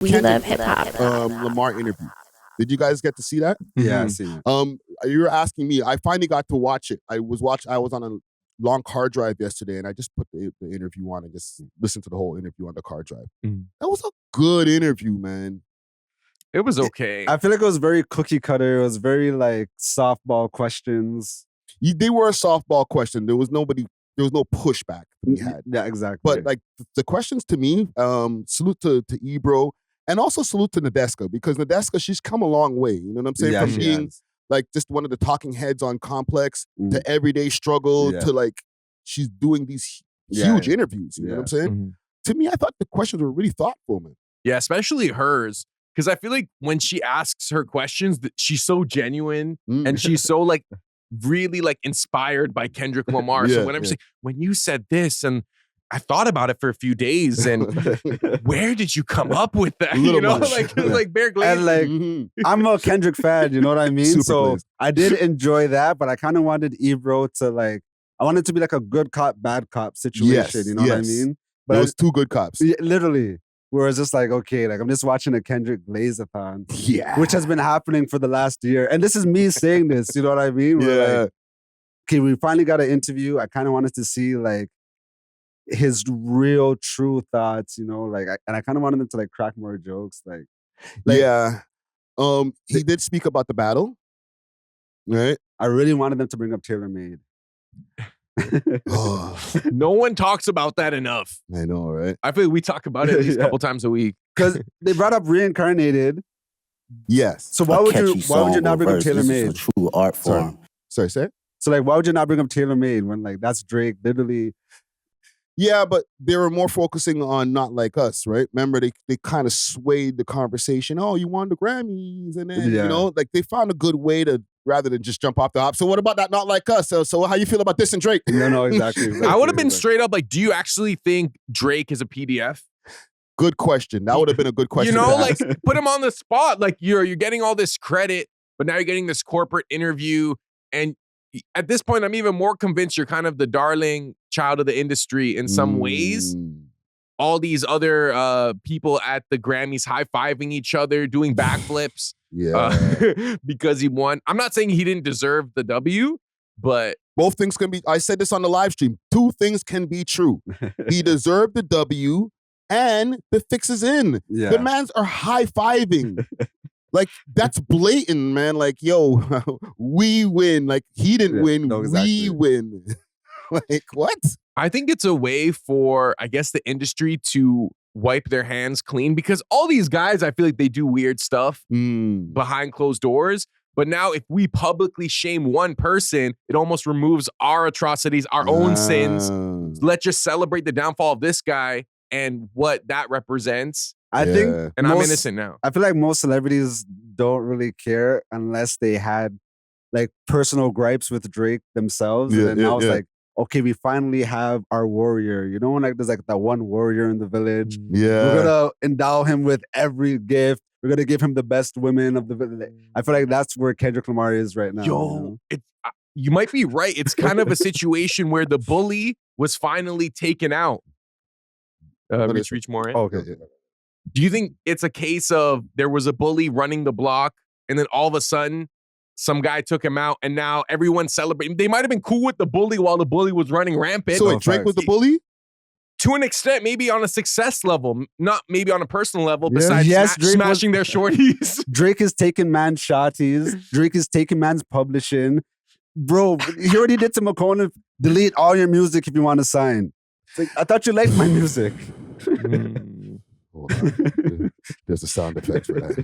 We Love Hip Hop. Lamar interview. Did you guys get to see that? Yeah, I seen it. You were asking me. I finally got to watch it. I was on a long car drive yesterday, and I just put the interview on and just listened to the whole interview on the car drive. That was a good interview, man. It was okay. I feel like it was very cookie cutter. It was very like softball questions. They were a softball question. There was no pushback that we had. Yeah, exactly. But like the questions to me, salute to Ebro, and also salute to Nadeska, because Nadeska, she's come a long way. You know what I'm saying? Yeah, From being like just one of the talking heads on Complex to everyday struggle to like she's doing these huge interviews. You know what I'm saying? To me, I thought the questions were really thoughtful, man. Yeah, especially hers. Because I feel like when she asks her questions, she's so genuine and she's so like really like inspired by Kendrick Lamar. So whenever she's like, when you said this, and I thought about it for a few days, and where did you come up with that? You know, like Bear Glaze. And like, I'm a Kendrick fan, you know what I mean? Super so Glaze. I did enjoy that, but I kind of wanted Ebro to like, I wanted it to be like a good cop, bad cop situation, you know what I mean? But it was two good cops. Literally. Whereas it's like, okay, like I'm just watching a Kendrick Glaze-a-thon, which has been happening for the last year. And this is me saying this, you know what I mean? We're like, okay, we finally got an interview. I kind of wanted to see like his real true thoughts, you know, like, and I kind of wanted him to like crack more jokes. Like he did speak about the battle, right? I really wanted them to bring up Taylor Made. No one talks about that enough. I know, right? I feel like we talk about it at least a couple times a week. Because they brought up Reincarnated. Yes. So why would you not bring up Taylor Made? True art form. Sorry, say? So like, why would you not bring up Taylor Made when like that's Drake literally? Yeah, but they were more focusing on Not Like Us, right? Remember, they kind of swayed the conversation. Oh, you won the Grammys, and then you know, like they found a good way to rather than just jump off the hop. So what about that Not Like Us? So how you feel about this and Drake? No, exactly. I would have been straight up like, do you actually think Drake is a PDF? Good question. That would have been a good question. You know, like put him on the spot. Like you're getting all this credit, but now you're getting this corporate interview. And at this point, I'm even more convinced you're kind of the darling child of the industry in some ways. All these other people at the Grammys high-fiving each other, doing backflips. Because he won. I'm not saying he didn't deserve the W, but both things can be. I said this on the live stream. Two things can be true. He deserved the W, and the fix is in. The mans are high-fiving. Like, that's blatant, man. Like, yo, we win. Like, he didn't win. No, exactly. We win. Like, what? I think it's a way for, I guess, the industry to wipe their hands clean, because all these guys, I feel like they do weird stuff behind closed doors. But now if we publicly shame one person, it almost removes our atrocities, our own sins. Let's just celebrate the downfall of this guy and what that represents. I think, and I'm innocent now. I feel like most celebrities don't really care unless they had like personal gripes with Drake themselves. And now it's like, okay, we finally have our warrior. You know, like there's like that one warrior in the village. We're gonna endow him with every gift. We're gonna give him the best women of the village. I feel like that's where Kendrick Lamar is right now. Yo, you might be right. It's kind of a situation where the bully was finally taken out. Reach more in. Okay. Do you think it's a case of there was a bully running the block, and then all of a sudden some guy took him out, and now everyone's celebrating? They might have been cool with the bully while the bully was running rampant. So Drake was the bully? To an extent, maybe on a success level, not maybe on a personal level, besides smashing their shorties. Drake is taking man's shotties. Drake is taking man's publishing. Bro, he already did to McCona, delete all your music if you want to sign. It's like, I thought you liked my music. There's a sound effect for that.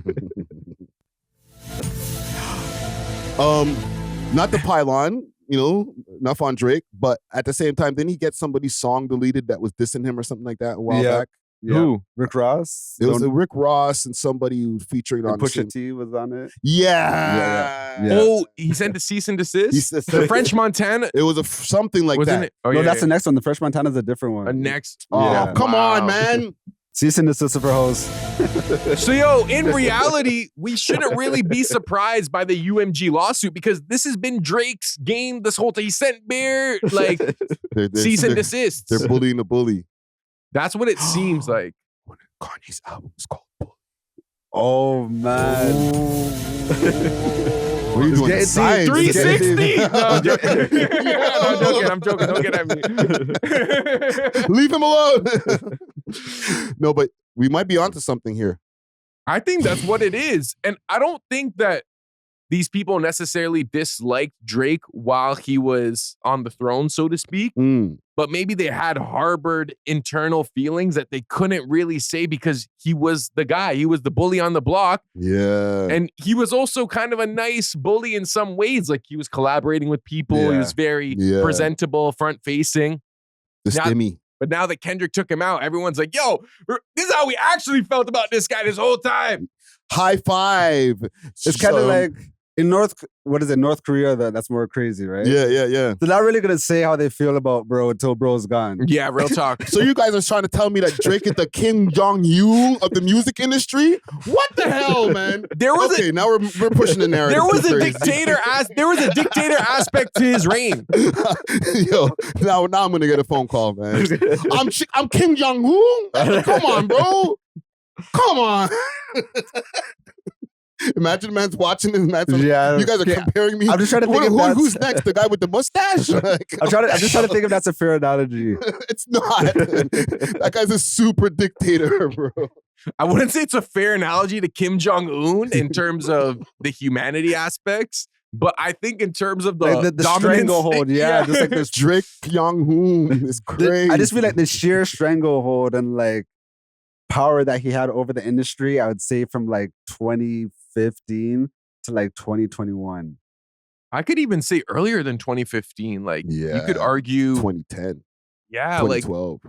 Not the pylon, you know, enough on Drake, but at the same time, didn't he get somebody's song deleted that was dissing him or something like that a while back? Yeah. Who? Rick Ross? It was a Rick Ross and somebody who was featuring on Pusha T was on it. Yeah. Oh, he sent a cease and desist? The French Montana? It was something like Wasn't that. It? Oh, no, that's the next one. The French Montana's a different one. A next? Oh, come on, man. Cease and desist for hoes. So, yo, in reality, we shouldn't really be surprised by the UMG lawsuit, because this has been Drake's game this whole time. He sent Bear, like, cease and desist. They're bullying the bully. That's what it seems like. Kanye's album is called Bully. Oh man. What are you doing? Science. 360. No, I'm joking. Don't get at me. Leave him alone. No, but we might be onto something here. I think that's what it is. And I don't think that these people necessarily disliked Drake while he was on the throne, so to speak. But maybe they had harbored internal feelings that they couldn't really say because he was the guy. He was the bully on the block. Yeah. And he was also kind of a nice bully in some ways. Like he was collaborating with people. Yeah. He was very presentable, front-facing. The stimmy. But now that Kendrick took him out, everyone's like, yo, this is how we actually felt about this guy this whole time. High five. It's kind of like in North Korea, that's more crazy, right? Yeah. They're not really gonna say how they feel about bro until bro's gone. Yeah, real talk. So you guys are trying to tell me that Drake is the Kim Jong-un of the music industry? What the hell, man? Now we're pushing the narrative. There was a dictator aspect to his reign. Yo, now I'm gonna get a phone call, man. I'm Kim Jong-un. Come on, bro. Come on. Imagine man's watching this man. You guys are comparing me. I'm just trying to think who's next? The guy with the mustache? I'm just trying to think if that's a fair analogy. It's not. That guy's a super dictator, bro. I wouldn't say it's a fair analogy to Kim Jong-un in terms of the humanity aspects, but I think in terms of the stranglehold, just like this Drake Jong-un is crazy. I just feel like the sheer stranglehold and like power that he had over the industry, I would say from like 2015 to like 2021. I could even say earlier than 2015. Like you could argue 2010. Yeah, 2012.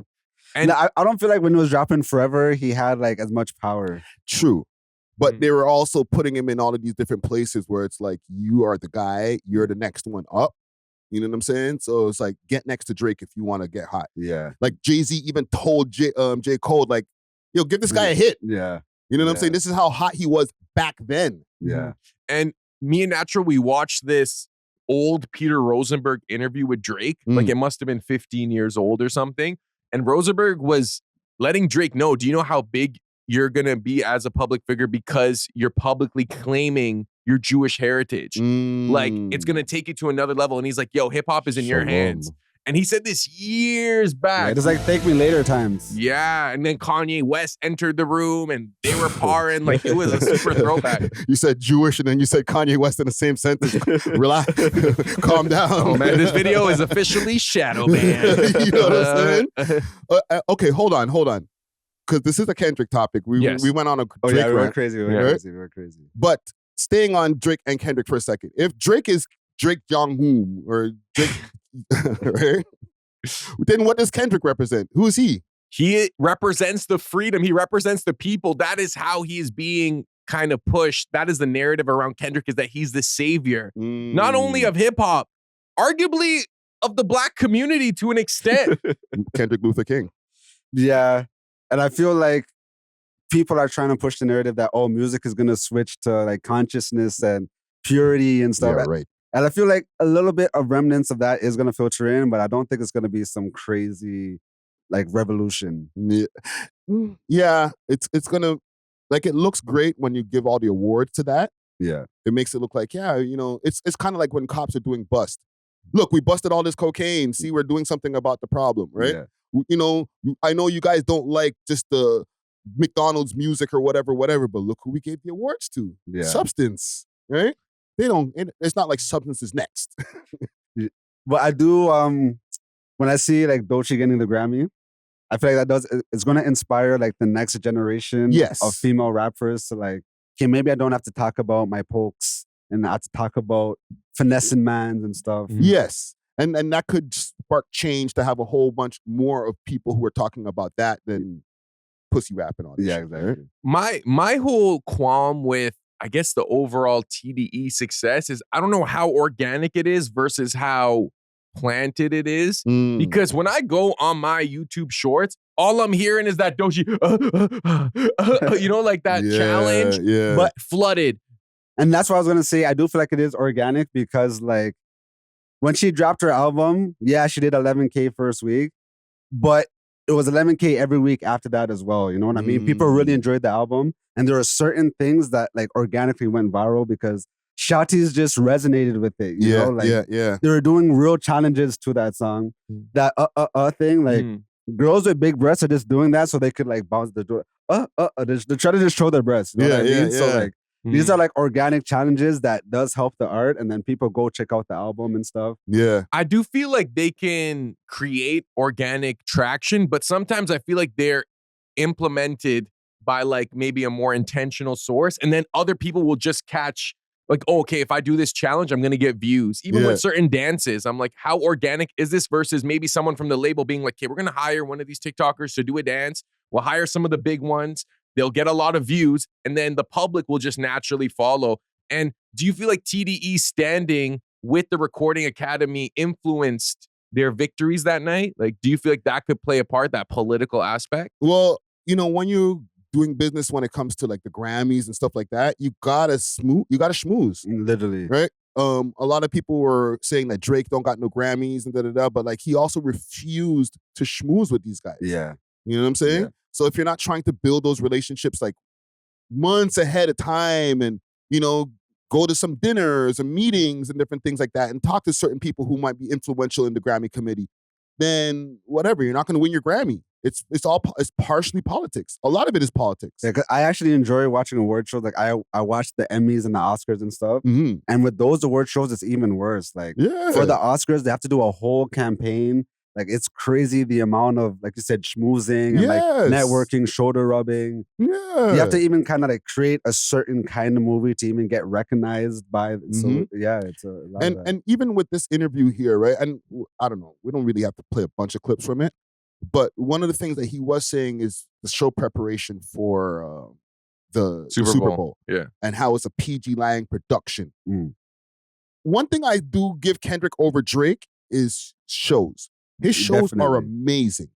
And I don't feel like when it was dropping Forever, he had like as much power. True. But they were also putting him in all of these different places where it's like, you are the guy, you're the next one up. You know what I'm saying? So it's like, get next to Drake if you want to get hot. Yeah. Like Jay-Z even told J. Cole, like, yo, give this guy a hit. Yeah. You know what I'm saying? This is how hot he was back then. Yeah. And me and Natural, we watched this old Peter Rosenberg interview with Drake. Like it must have been 15 years old or something. And Rosenberg was letting Drake know, do you know how big you're going to be as a public figure because you're publicly claiming your Jewish heritage? Like it's going to take you to another level. And he's like, yo, hip hop is in your hands. And he said this years back. Yeah, it's like Thank Me Later times. Yeah, and then Kanye West entered the room and they were parring. Like it was a super throwback. You said Jewish and then you said Kanye West in the same sentence. Relax. Calm down. Oh man, this video is officially shadow banned. You know what I'm saying? Okay, hold on. Because this is a Kendrick topic. We went on a Drake we were rant, crazy. We were crazy. But staying on Drake and Kendrick for a second. If Drake is Drake Jong-un or Drake... right? Then what does Kendrick represent? Who is he? He represents the freedom. He represents the people. That is how he is being kind of pushed. That is the narrative around Kendrick, is that he's the savior, not only of hip hop, arguably of the Black community to an extent. Kendrick Luther King. Yeah. And I feel like people are trying to push the narrative that, music is going to switch to like consciousness and purity and stuff. Yeah, right. And I feel like a little bit of remnants of that is going to filter in, but I don't think it's going to be some crazy like revolution. Yeah, it's going to, like, it looks great when you give all the awards to that. Yeah. It makes it look like, it's kind of like when cops are doing bust. Look, we busted all this cocaine. See, we're doing something about the problem, right? Yeah. I know you guys don't like just the McDonald's music or whatever, but look who we gave the awards to. Yeah. Substance, right? It's not like Substance is next. But I do, when I see like Doechii getting the Grammy, I feel like it's going to inspire like the next generation of female rappers to like, okay, maybe I don't have to talk about my pokes and I have to talk about finessing mans and stuff. Yes. And that could spark change to have a whole bunch more of people who are talking about that than pussy rapping on it. Yeah, exactly. My whole qualm with, I guess, the overall TDE success is I don't know how organic it is versus how planted it is. Because when I go on my YouTube shorts, all I'm hearing is that Doechii, like that challenge, but flooded. And that's what I was going to say. I do feel like it is organic because like when she dropped her album, she did 11K first week, but it was 11K every week after that as well. You know what I mean? People really enjoyed the album, and there are certain things that like organically went viral because Shotty's just resonated with it. You know, like they were doing real challenges to that song. That thing, like girls with big breasts are just doing that so they could like bounce the door. They're trying to just show their breasts. You know what I mean? So like these are like organic challenges that does help the art, and then people go check out the album and stuff. Yeah. I do feel like they can create organic traction, but sometimes I feel like they're implemented by like maybe a more intentional source, and then other people will just catch like, oh, okay, if I do this challenge, I'm gonna get views. Even with certain dances, I'm like, how organic is this versus maybe someone from the label being like, okay, we're gonna hire one of these TikTokers to do a dance. We'll hire some of the big ones. They'll get a lot of views, and then the public will just naturally follow. And do you feel like TDE standing with the Recording Academy influenced their victories that night? Like, do you feel like that could play a part, that political aspect? Well, you know, when you're doing business when it comes to like the Grammys and stuff like that, you gotta schmooze. Literally. Right? A lot of people were saying that Drake don't got no Grammys and da-da-da, but like he also refused to schmooze with these guys. Yeah. You know what I'm saying? Yeah. So if you're not trying to build those relationships like months ahead of time and, you know, go to some dinners and meetings and different things like that and talk to certain people who might be influential in the Grammy committee, then whatever, you're not going to win your Grammy. It's partially politics. A lot of it is politics. Yeah, 'cause I actually enjoy watching award shows. Like I watch the Emmys and the Oscars and stuff. And with those award shows, it's even worse. Like for the Oscars, they have to do a whole campaign. Like it's crazy the amount of, like you said, schmoozing and like networking, shoulder rubbing. Yeah. You have to even kind of like create a certain kind of movie to even get recognized by. So yeah, it's a lot of that. And even with this interview here, right? And I don't know, we don't really have to play a bunch of clips from it. But one of the things that he was saying is the show preparation for the Super Bowl. Yeah. And how it's a PG Lang production. One thing I do give Kendrick over Drake is shows. His shows are amazing.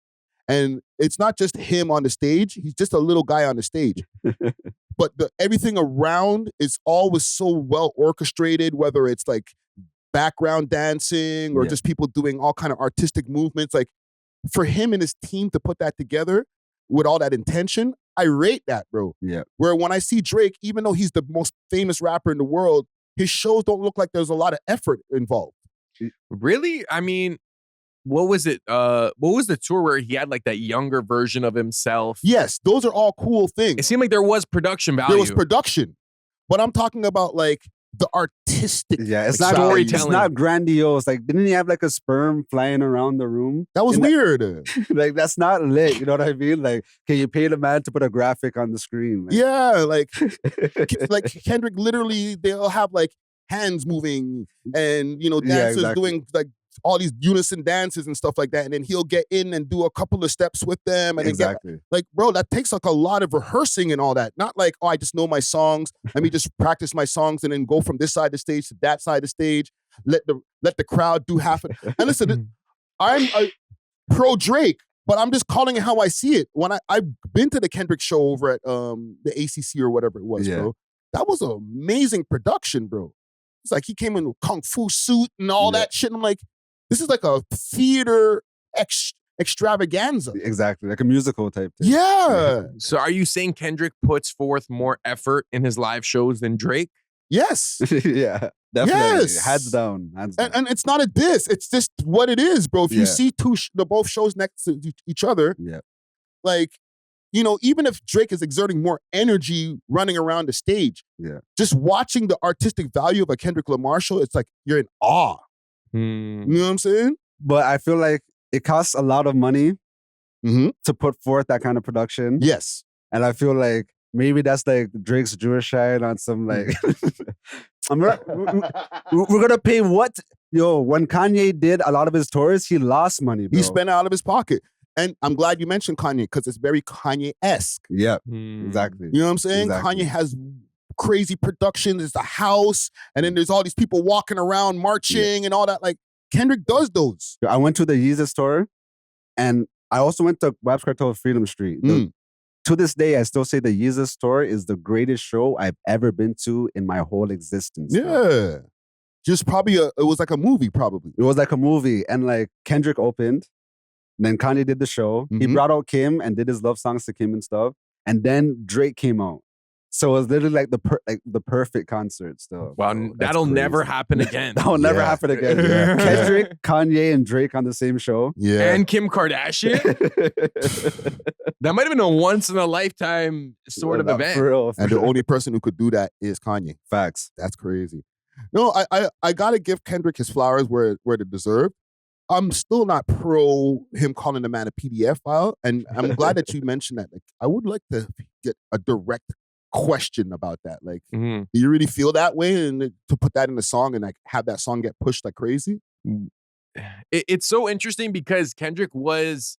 And it's not just him on the stage. He's just a little guy on the stage. But everything around is always so well orchestrated, whether it's like background dancing or just people doing all kind of artistic movements. Like for him and his team to put that together with all that intention, I rate that, bro. Yeah. Where when I see Drake, even though he's the most famous rapper in the world, his shows don't look like there's a lot of effort involved. Really? I mean, what was it? What was the tour where he had like that younger version of himself? Yes, those are all cool things. It seemed like there was production value. There was production. But I'm talking about like the artistic. Yeah, it's not storytelling. It's not grandiose. Like, didn't he have like a sperm flying around the room? That was weird. Like, that's not lit. You know what I mean? Like, can you pay the man to put a graphic on the screen? Like, yeah, like Kendrick literally, they'll have like hands moving and, you know, dancers doing like all these unison dances and stuff like that, and then he'll get in and do a couple of steps with them, and then get, like, bro, that takes like a lot of rehearsing and all that. Not like, oh, I just know my songs. Let me just practice my songs and then go from this side of the stage to that side of the stage. Let the crowd do half it. And listen, I'm a pro Drake, but I'm just calling it how I see it. When I've been to the Kendrick show over at the ACC or whatever it was, bro. That was an amazing production, bro. It's like he came in with kung fu suit and all that shit. And I'm like, this is like a theater extravaganza. Exactly, like a musical type thing. Yeah. So are you saying Kendrick puts forth more effort in his live shows than Drake? Yes. Yeah, definitely. Yes. Hands down. And it's not a diss. It's just what it is, bro. If you see both shows next to each other, like, you know, even if Drake is exerting more energy running around the stage, just watching the artistic value of a Kendrick Lamar show, it's like you're in awe. You know what I'm saying? But I feel like it costs a lot of money to put forth that kind of production. Yes. And I feel like maybe that's like Drake's Jewish side on some like, we're gonna pay what? Yo, when Kanye did a lot of his tours, he lost money, bro. He spent out of his pocket. And I'm glad you mentioned Kanye because it's very Kanye-esque. Yeah, exactly. You know what I'm saying? Exactly. Kanye has crazy production. There's the house, and then there's all these people walking around marching and all that. Like, Kendrick does those. I went to the Yeezus store, and I also went to Wab's Cartel of Freedom Street. To this day, I still say the Yeezus store is the greatest show I've ever been to in my whole existence. Yeah. Just probably it was like a movie, probably. It was like a movie, and like Kendrick opened, And then Kanye did the show. He Mhm. brought out Kim and did his love songs to Kim and stuff. And then Drake came out. So it was literally like the perfect concert still. Wow, So that'll that's never crazy. happen again. That'll never Yeah. happen again. Yeah. Kendrick, Kanye, and Drake on the same show. Yeah. And Kim Kardashian. That might have been a once in a lifetime sort of event. For real. And the only person who could do that is Kanye. Facts. That's crazy. No, I gotta give Kendrick his flowers where they deserve. I'm still not pro him calling the man a PDF file, and I'm glad that you mentioned that. Like, I would like to get a direct question about that. Like, Mhm. do you really feel that way, and to put that in the song and like have that song get pushed like crazy? It's so interesting because Kendrick was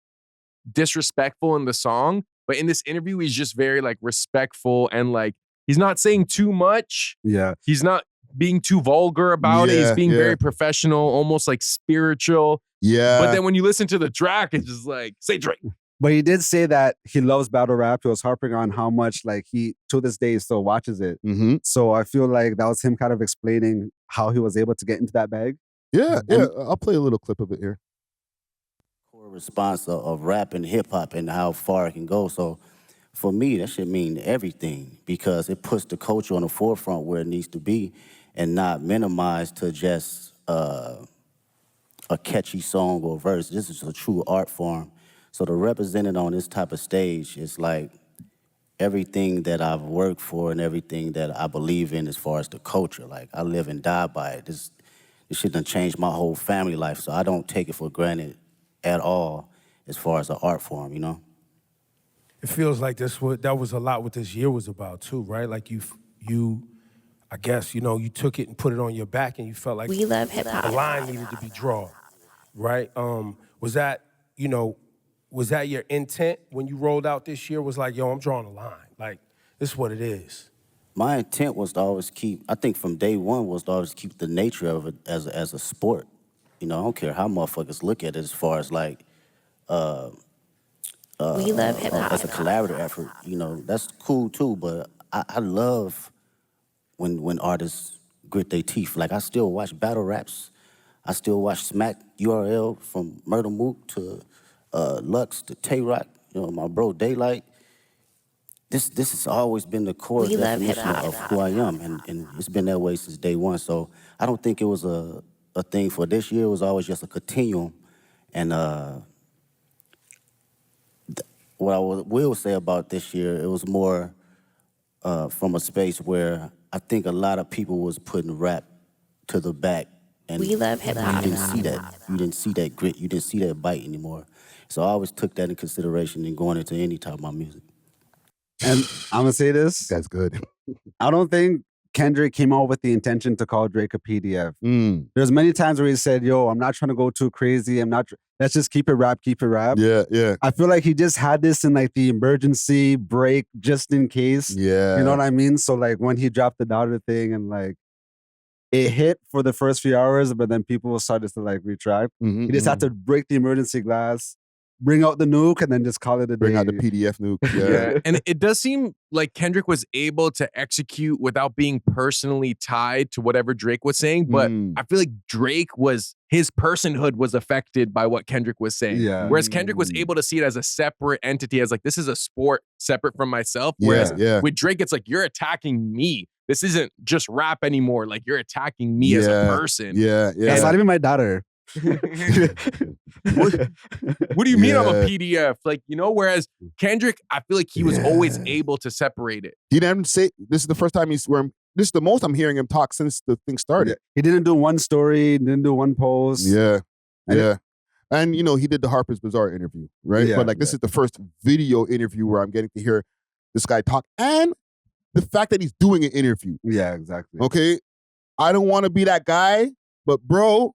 disrespectful in the song, but in this interview, he's just very like respectful and like he's not saying too much. Yeah. He's not being too vulgar about it. He's Yeah, being yeah. very professional, almost like spiritual. Yeah. But then when you listen to the track, it's just like, say Drake. But he did say that he loves battle rap. He was harping on how much like he, to this day, still watches it. Mm-hmm. So I feel like that was him kind of explaining how he was able to get into that bag. Yeah, yeah. I'll play a little clip of it here. Core response of rap and hip hop and how far it can go. So for me, that should mean everything because it puts the culture on the forefront where it needs to be and not minimized to just a catchy song or verse. This is a true art form. So to represent it on this type of stage is like everything that I've worked for and everything that I believe in as far as the culture. Like I live and die by it. This shit done changed my whole family life, so I don't take it for granted at all as far as an art form, you know? It feels like that was a lot what this year was about too, right? Like you, I guess, you know, you took it and put it on your back and you felt like We love hip hop. a line needed to be drawn, right? Was that your intent when you rolled out this year? Was like, yo, I'm drawing a line. Like, this is what it is. My intent was to always keep, I think from day one was to always keep the nature of it as a sport. You know, I don't care how motherfuckers look at it as far as like, We love hip hop. as a collaborative effort, you know, that's cool too, but I love when artists grit their teeth. Like I still watch battle raps. I still watch Smack URL from Murder Mook to Lux to Tay-Rock, you know, my bro Daylight. This has always been the core We love definition hip-hop. of who I am, and it's been that way since day one. So I don't think it was a thing for this year. It was always just a continuum. And what I will say about this year, it was more from a space where I think a lot of people was putting rap to the back. And We love hip-hop. you didn't see that. You didn't see that grit. You didn't see that bite anymore. So I always took that in consideration in going into any type of my music. And I'm gonna say this. That's good. I don't think Kendrick came out with the intention to call Drake a PDF. Mm. There's many times where he said, yo, I'm not trying to go too crazy. Let's just keep it rap. Yeah, yeah. I feel like he just had this in like the emergency break just in case. Yeah. You know what I mean? So like when he dropped the daughter thing and like it hit for the first few hours, but then people started to like retract. Mhm, He just had to break the emergency glass, bring out the nuke, and then just call it a day. bring out the PDF nuke. Yeah. Yeah. And it does seem like Kendrick was able to execute without being personally tied to whatever Drake was saying. But Mm. I feel like his personhood was affected by what Kendrick was saying. Yeah. Whereas Kendrick was able to see it as a separate entity, as like, this is a sport separate from myself. Yeah, Whereas yeah. with Drake, it's like, you're attacking me. This isn't just rap anymore. Like, you're attacking me as a Yeah. person. Yeah, yeah. That's not even my daughter. What do you mean I'm a Yeah. PDF? Like, you know, whereas Kendrick, I feel like he was always able to separate it. He didn't say, this is the first time this is the most I'm hearing him talk since the thing started. He didn't do one story, didn't do one post. Yeah. And Yeah. And, you know, he did the Harper's Bazaar interview, right? Yeah, But like, this is the first video interview where I'm getting to hear this guy talk. And the fact that he's doing an interview, Yeah, exactly. okay? I don't want to be that guy, but bro,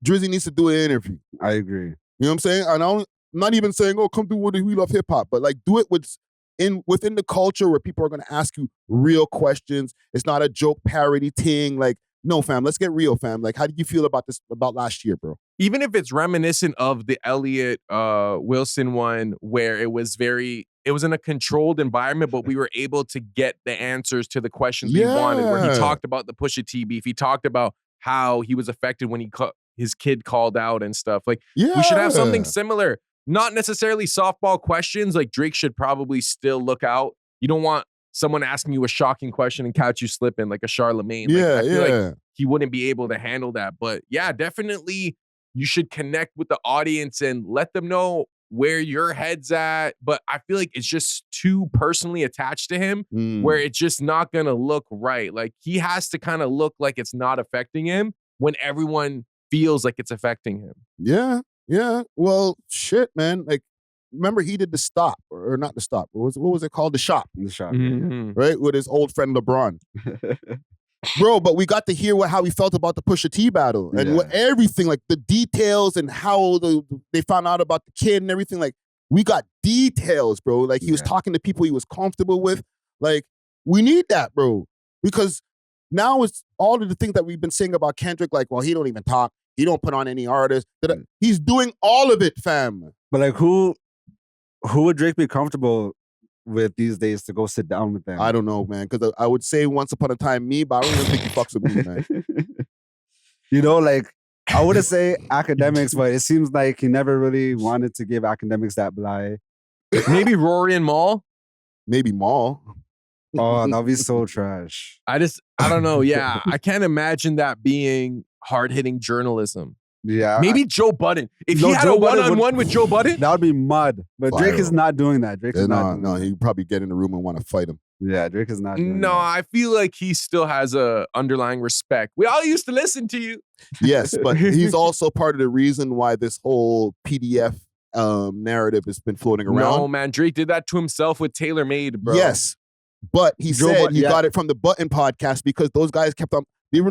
Drizzy needs to do an interview. I agree. You know what I'm saying? And I'm not even saying, oh, come do what we love hip hop, but like do it within the culture where people are gonna ask you real questions. It's not a joke parody thing. Like, no, fam, let's get real, fam. Like, how did you feel about this about last year, bro? Even if it's reminiscent of the Elliot Wilson one, where it was in a controlled environment, but we were able to get the answers to the questions we wanted. Where he Yeah. talked about the Pusha T beef, he talked about how he was affected when he his kid called out and stuff. Like, we should have something similar. Not necessarily softball questions. Like, Drake should probably still look out. You don't want someone asking you a shocking question and catch you slipping like a Charlemagne. Like, I feel like he wouldn't be able to handle that. But yeah, definitely you should connect with the audience and let them know where your head's at. But I feel like it's just too personally attached to him where it's just not going to look right. Like, he has to kind of look like it's not affecting him when everyone feels like it's affecting him. Yeah. Yeah. Well, shit, man. Like, remember he did the stop, or not the stop. What was it called? The shop. The shop. Right? With his old friend LeBron. Bro, but we got to hear how he felt about the Pusha T battle and what everything, like the details and how they found out about the kid and everything. Like, we got details, bro. Like, he was talking to people he was comfortable with. Like, we need that, bro. Because now it's all of the things that we've been saying about Kendrick, like, well, he don't even talk. He don't put on any artists. He's doing all of it, fam. But like, who would Drake be comfortable with these days to go sit down with them? I don't know, man. Because I would say once upon a time me, but I don't even think he fucks with me, man. You know, like, I wouldn't say academics, but it seems like he never really wanted to give academics that bly. Maybe Rory and Maul. Maybe Maul. Oh, that'd be so trash. I don't know. Yeah, I can't imagine that being hard-hitting journalism. Yeah. Maybe Joe Budden. If he had a one-on-one with Joe Budden, that would be mud. But Viral. Drake is not doing that. Drake is not. No, he'd probably get in the room and want to fight him. Yeah, Drake is not doing that. I feel like he still has a underlying respect. We all used to listen to you. Yes, but he's also part of the reason why this whole PDF narrative has been floating around. No, man, Drake did that to himself with Taylor Made, bro. Yes, but he said he got it from the Button podcast because those guys kept on. They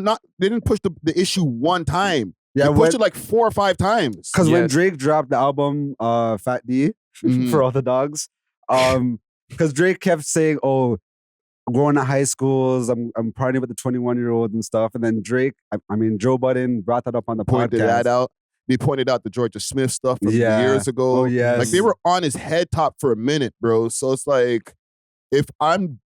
didn't push the issue one time. Yeah, they pushed it like 4 or 5 times. Because when Drake dropped the album Fat D for all the dogs, because Drake kept saying, "Oh, going to high schools, I'm partying with the 21-year-olds and stuff," and then Drake, Joe Budden brought that up on the pointed podcast. That out. They pointed out the Georgia Smith stuff from years ago. Oh yes, like they were on his head top for a minute, bro. So it's like, if I'm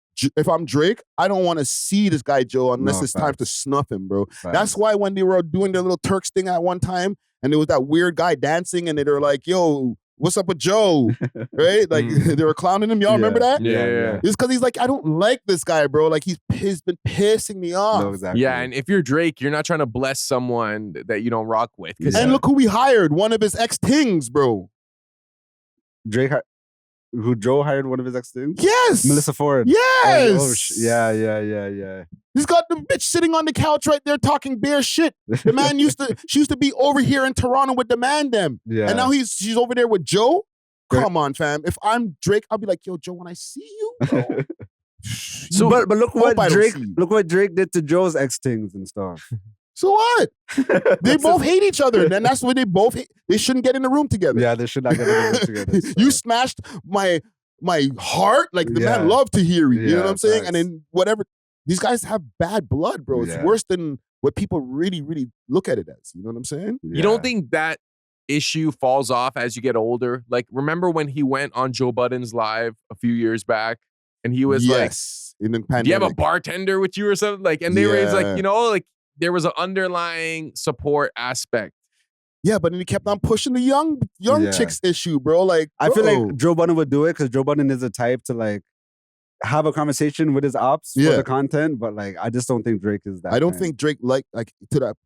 Drake, I don't want to see this guy Joe unless it's time to snuff him, bro. That's why when they were doing their little Turks thing at one time, and there was that weird guy dancing, and they were like, "Yo, what's up with Joe?" Right? Like they were clowning him. Y'all remember that? Yeah. It's because he's like, I don't like this guy, bro. Like he's been pissing me off. No, exactly. Yeah, and if you're Drake, you're not trying to bless someone that you don't rock with. And look who we hired, one of his ex-tings, bro. Drake, who Joe hired one of his ex-things? Yes! Melissa Ford. Yes! Yeah. He's got the bitch sitting on the couch right there talking bare shit. The man she used to be over here in Toronto with the man them. Yeah. And now she's over there with Joe? Come on, fam. If I'm Drake, I'll be like, yo, Joe, when I see you, bro. So, but look what Drake did to Joe's ex-things and stuff. So what? They both hate each other. And that's why they shouldn't get in the room together. Yeah, they should not get in the room together. So. You smashed my heart. Like the man loved to hear you. You know what I'm saying? And then whatever. These guys have bad blood, bro. It's worse than what people really, really look at it as. You know what I'm saying? You don't think that issue falls off as you get older? Like, remember when he went on Joe Budden's live a few years back and he was like, in the pandemic, do you have a bartender with you or something? Like, and they were like, like there was an underlying support aspect. Yeah, but then he kept on pushing the young chicks issue, bro. Like, I feel like Joe Budden would do it because Joe Budden is the type to like have a conversation with his ops for the content, but like I just don't think Drake is that. I don't think Drake like to that.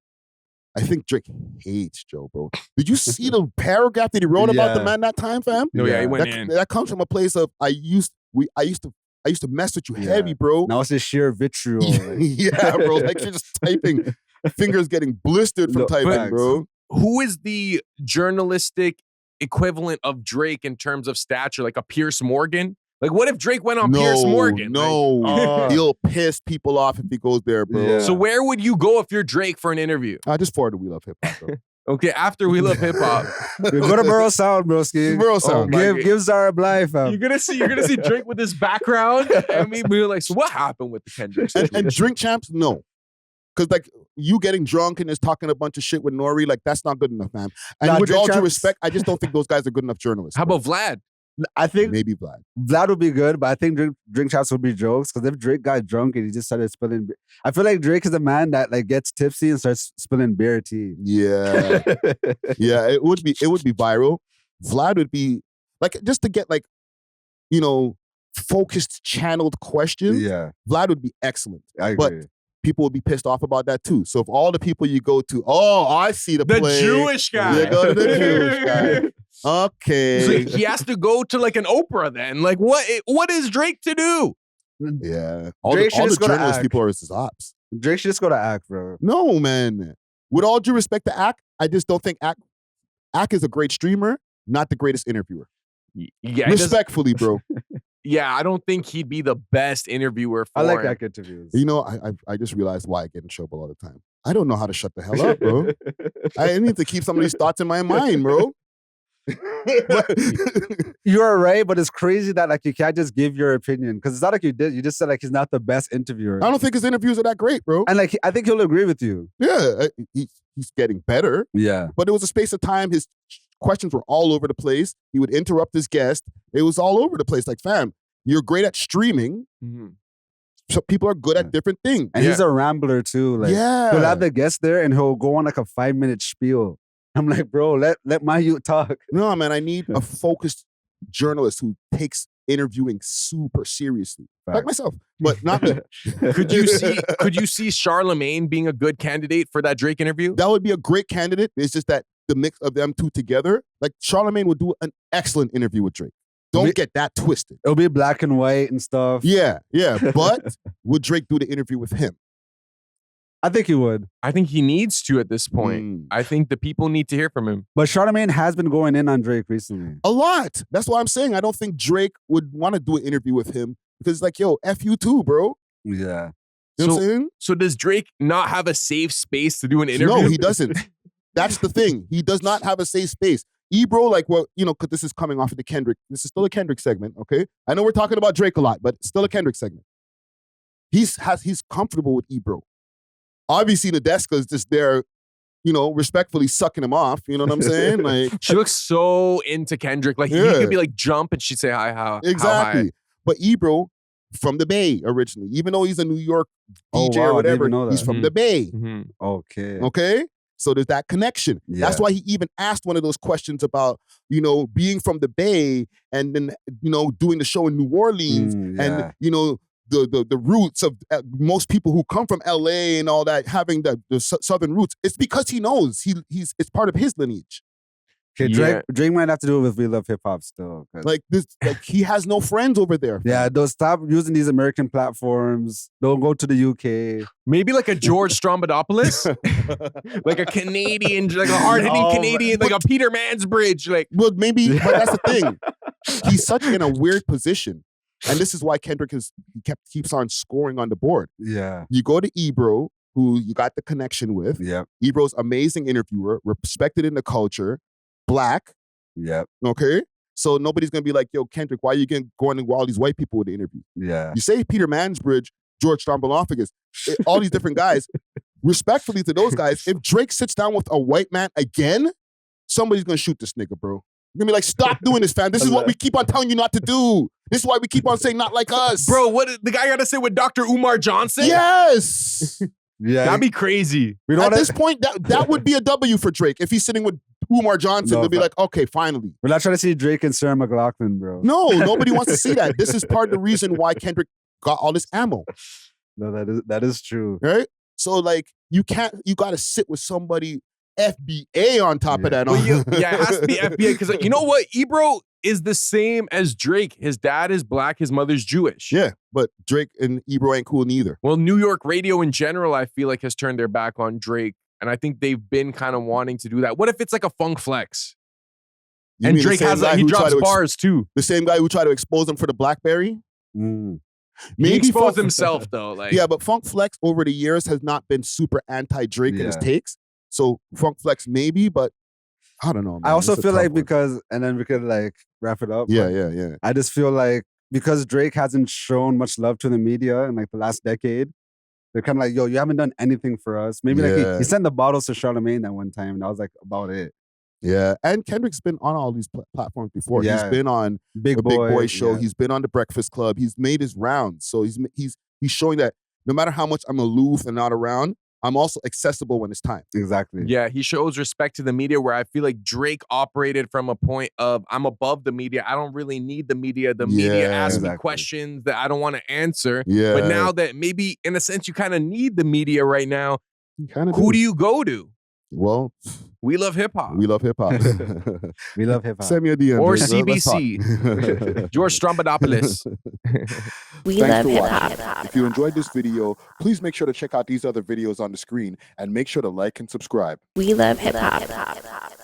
I think Drake hates Joe, bro. Did you see the paragraph that he wrote about the man that time, fam? No, he went in. That comes from a place of I used to mess with you heavy, bro. Now it's just sheer vitriol. Yeah, bro. Like you're just typing, fingers getting blistered from typing, bro. Who is the journalistic equivalent of Drake in terms of stature? Like a Pierce Morgan? Like, what if Drake went on Pierce Morgan? No, he'll piss people off if he goes there, bro. Yeah. So where would you go if you're Drake for an interview? I just forwarded We Love Hip Hop, bro. Okay, after We Love Hip Hop, you go to Borough Sound, broski. Borough Sound. Give Zara Bly, fam. You're gonna see Drake with his background, and we were like, so what happened with the Kendrick? And Drink Champs, no. Because like you getting drunk and just talking a bunch of shit with Nori, like that's not good enough, man. And with all due respect, I just don't think those guys are good enough journalists. How about Vlad? I think maybe Vlad. Vlad would be good, but I think drink champs would be jokes. Because if Drake got drunk and he just started spilling, I feel like Drake is a man that like gets tipsy and starts spilling beer tea. Yeah, yeah, it would be viral. Vlad would be like, just to get like, focused, channeled questions. Yeah, Vlad would be excellent. I agree. But people would be pissed off about that too. So if all the people you go to, I see the play. Jewish guy. You go to the Jewish guy. Okay. So he has to go to like an Oprah then. Like what is Drake to do? Yeah. All Drake the should just go to journalist act. people are his ops. Drake should just go to act, bro. No, man. With all due respect to Ack, I just don't think Ack is a great streamer, not the greatest interviewer. Yeah, Respectfully, bro. Yeah, I don't think he'd be the best interviewer for I like him. act interviews. I just realized why I get in trouble all the time. I don't know how to shut the hell up, bro. I need to keep some of these thoughts in my mind, bro. You're right, but it's crazy that like you can't just give your opinion because it's not like you did. You just said like he's not the best interviewer. I don't think his interviews are that great, bro. And like I think he'll agree with you. Yeah, he's getting better. Yeah, but it was a space of time. His questions were all over the place. He would interrupt his guest. It was all over the place. Like, fam, you're great at streaming. Mm-hmm. So people are good at different things. And he's a rambler too. Like, he'll have the guest there and he'll go on like a 5-minute spiel. I'm like, bro, let my youth talk. No, man, I need a focused journalist who takes interviewing super seriously. Facts. Like myself, but not me. Could you see Charlemagne being a good candidate for that Drake interview? That would be a great candidate. It's just that the mix of them two together, like Charlemagne would do an excellent interview with Drake. Don't get that twisted. It'll be black and white and stuff. Yeah. But would Drake do the interview with him? I think he would. I think he needs to at this point. I think the people need to hear from him. But Charlemagne has been going in on Drake recently. A lot. That's why I'm saying I don't think Drake would want to do an interview with him because it's like, yo, F you too, bro. Yeah. You know what I'm saying? So does Drake not have a safe space to do an interview? No, he doesn't. That's the thing. He does not have a safe space. Ebro, like, well, because this is coming off of the Kendrick. This is still a Kendrick segment, okay? I know we're talking about Drake a lot, but it's still a Kendrick segment. He's comfortable with Ebro. Obviously, Nadeska is just there, respectfully sucking him off. You know what I'm saying? Like, she looks so into Kendrick. Like, he could be like, jump, and she'd say, hi, how exactly. How high? But Ebro, from the Bay originally, even though he's a New York DJ or whatever, he's from the Bay. Mm-hmm. Okay? So there's that connection. Yeah. That's why he even asked one of those questions about, being from the Bay and then, doing the show in New Orleans and, the roots of most people who come from LA and all that, having the Southern roots. It's because he knows it's part of his lineage. Okay, Drake might have to do it with We Love Hip Hop still. Like this, he has no friends over there. Yeah, they'll stop using these American platforms. Don't go to the UK. Maybe like a George Strombadopoulos, like a Canadian, like a hard-hitting Canadian, like a Peter Mansbridge. Like, well, maybe, but that's the thing. He's such in a weird position. And this is why Kendrick keeps on scoring on the board. Yeah. You go to Ebro, who you got the connection with. Yeah. Ebro's amazing interviewer, respected in the culture, Black. Yep. Okay? So nobody's going to be like, yo, Kendrick, why are you going to all these white people with the interview? Yeah. You say Peter Mansbridge, George Strombadopoulos, all these different guys. Respectfully to those guys, if Drake sits down with a white man again, somebody's going to shoot this nigga, bro. You're going to be like, stop doing this, fam. This is what we keep on telling you not to do. This is why we keep on saying not like us. Bro, what the guy got to say with Dr. Umar Johnson? Yes. Yeah. That'd be crazy. At this point, that would be a W for Drake. If he's sitting with Umar Johnson, they'll be like, okay, finally. We're not trying to see Drake and Sarah McLachlan, bro. No, nobody wants to see that. This is part of the reason why Kendrick got all this ammo. No, that is true. Right? So, like, you got to sit with somebody FBA on top of that. Well, it has to be FBA because you know what? Ebro is the same as Drake. His dad is black, his mother's Jewish. Yeah, but Drake and Ebro ain't cool neither. Well, New York radio in general, I feel like, has turned their back on Drake. And I think they've been kind of wanting to do that. What if it's like a funk flex? And Drake he drops bars too. The same guy who tried to expose him for the BlackBerry? Mm. Maybe he exposed himself though. Like, yeah, but Funk Flex over the years has not been super anti-Drake in his takes. So Funk Flex maybe, but I don't know, man. I also feel like and then we could like wrap it up. Yeah. I just feel like because Drake hasn't shown much love to the media in like the last decade, they're kind of like, yo, you haven't done anything for us. Maybe like he sent the bottles to Charlemagne that one time, and I was like, about it. Yeah, and Kendrick's been on all these platforms before. Yeah. He's been on Big the Big Boy Boy Show. yeah. He's been on the Breakfast Club. He's made his rounds. So he's showing that no matter how much I'm aloof and not around, I'm also accessible when it's time. Exactly. Yeah, he shows respect to the media, where I feel like Drake operated from a point of, I'm above the media. I don't really need the media. The media Yeah. asks me Exactly. questions that I don't want to answer. Yeah. But now that maybe in a sense you kind of need the media right now, You kind of who do you go to? Well, We Love Hip Hop. we love hip hop. We love hip hop. Send me a DM. Or Drake. Let's talk. CBC. George Strombadopoulos. We Thanks love for hip watching. hop. If you enjoyed this video, please make sure to check out these other videos on the screen and make sure to like and subscribe. We love hip hop.